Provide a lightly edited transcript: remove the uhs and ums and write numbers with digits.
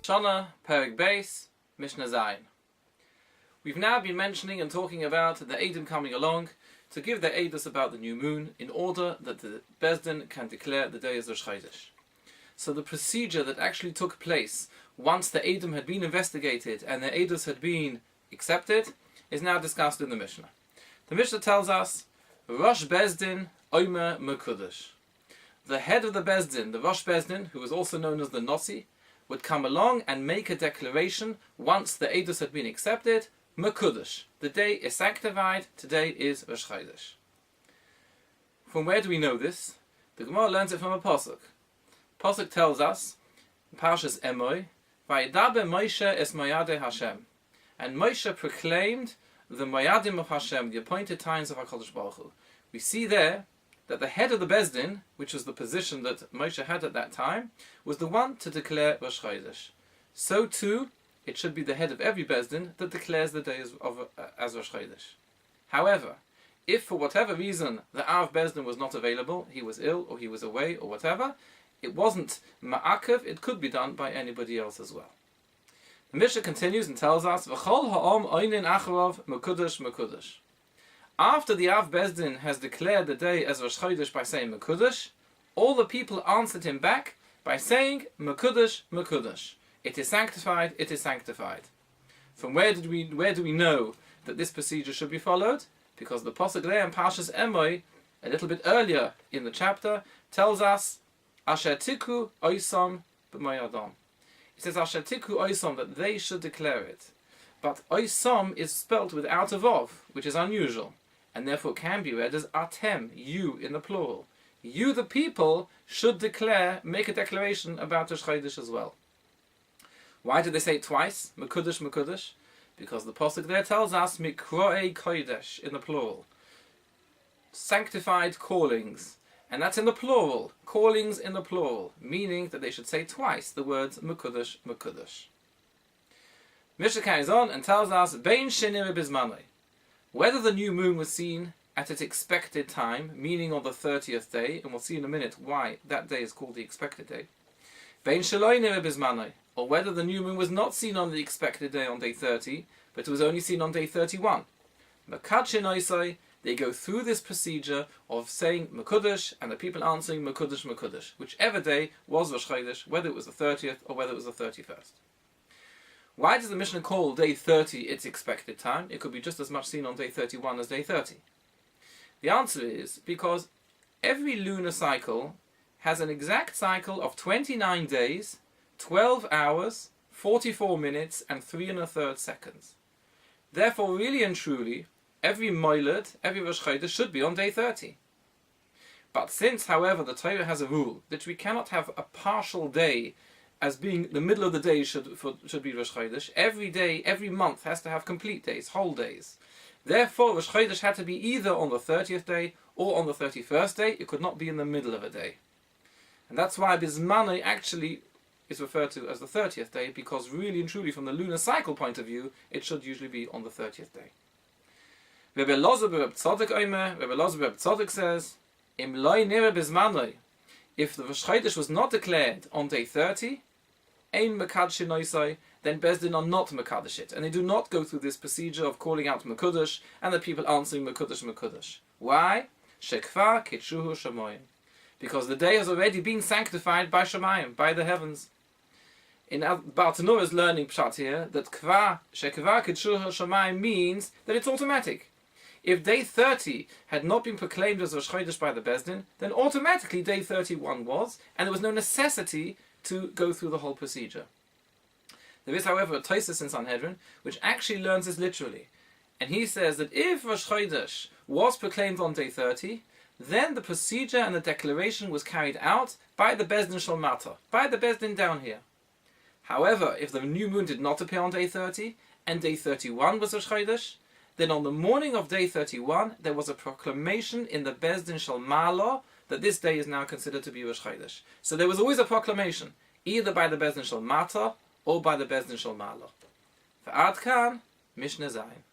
Shana, Perek Beis, Mishnah Zayin. We've now been mentioning and talking about the Eidim coming along to give their Eidus about the new moon in order that the Bezdin can declare the day as Rosh Chodesh. So the procedure that actually took place once the Eidim had been investigated and the Eidus had been accepted is now discussed in the Mishnah. The Mishnah tells us, Rosh Bezdin Omer Mekudesh. The head of the Bezdin, the Rosh Bezdin, who was also known as the Nasi, would come along and make a declaration once the Eidus had been accepted, Mekudesh. The day is sanctified, today is Rosh Chodesh. From where do we know this? The Gemara learns it from a Pasuk. Pasuk tells us, in Parshas Emoy, Vayedaber Moshe es Moyadei Hashem. And Moshe proclaimed the Moyadim of Hashem, the appointed times of HaKadosh Baruch Hu. We see there that the head of the Bezdin, which was the position that Moshe had at that time, was the one to declare Rosh Chodesh. So too, it should be the head of every Bezdin that declares the day as Rosh Chodesh. However, if for whatever reason the Av Bezdin was not available, he was ill or he was away or whatever, it wasn't ma'akev, it could be done by anybody else as well. The Mishnah continues and tells us, V'chol ha'om oinin acharav mekudesh mekudesh. After the Av Bezdin has declared the day as Rosh Chodesh by saying Mekudesh, all the people answered him back by saying Mekudesh, Mekudesh. It is sanctified, it is sanctified. From where do we know that this procedure should be followed? Because the Pasuk there in Parshas Emoy, a little bit earlier in the chapter, tells us Asher tiku oisom b'mayadam. It says Asher tiku oisom, that they should declare it. But oisom is spelt without a vav, which is unusual, and therefore can be read as atem, you in the plural. You, the people, should declare, make a declaration about Rosh Chodesh as well. Why did they say it twice? Mekudesh, Mekudesh? Because the Pasuk there tells us Mikroei Kodesh in the plural. Sanctified callings. And that's in the plural. Callings in the plural. Meaning that they should say twice the words Mekudesh, Mekudesh. Mishnah carries on and tells us Bein Shenir Bizmanoi. Whether the new moon was seen at its expected time, meaning on the 30th day, and we'll see in a minute why that day is called the expected day, Bein Sheloi Nireh Bizmanoi, or whether the new moon was not seen on the expected day on day 30, but it was only seen on day 31. Makad Shenoisai, they go through this procedure of saying Mekudesh and the people answering Mekudesh, Mekudesh, whichever day was Rosh Chodesh, whether it was the 30th or whether it was the 31st. Why does the Mishnah call day 30 its expected time? It could be just as much seen on day 31 as day 30. The answer is because every lunar cycle has an exact cycle of 29 days, 12 hours, 44 minutes, and 3 1/3 seconds. Therefore, really and truly, every Moiled, every Rosh Chodesh should be on day 30. But since, however, the Torah has a rule that we cannot have a partial day as being the middle of the day should be Rosh Chodesh, every day, every month has to have complete days, whole days. Therefore, Rosh Chodesh had to be either on the 30th day or on the 31st day. It could not be in the middle of a day. And that's why Bizmanoi actually is referred to as the 30th day, because really and truly from the lunar cycle point of view, it should usually be on the 30th day. Rebbe Elazar Reb Tzadok says, Im loi nireh bizmanoi, if the Rosh Chodesh was not declared on day 30, Ein Mekadesh Noisai, then Bezdin are not Mekadesh it, and they do not go through this procedure of calling out Mekudesh and the people answering Mekudesh, Mekudesh. Why? Shekva Kitshuhu Shamayim. Because the day has already been sanctified by Shamayim, by the heavens. In Bartanur is learning Pshat here that Shekva Kitshuhu Shamayim means that it's automatic. If day 30 had not been proclaimed as Rosh Chodesh by the Bezdin, then automatically day 31 was, and there was no necessity to go through the whole procedure. There is, however, a Tosfos in Sanhedrin which actually learns this literally, and he says that if Rosh Chodesh was proclaimed on day 30, then the procedure and the declaration was carried out by the Bezdin Shalmata, by the Bezdin down here. However, if the new moon did not appear on day 30, and day 31 was Rosh Chodesh, then on the morning of day 31, there was a proclamation in the Bezdin Shalmala that this day is now considered to be Rosh Chodesh. So there was always a proclamation, either by the Bezdin Shalmata or by the Bezdin Shalmala. V'ad kan, Mishnah Zayin.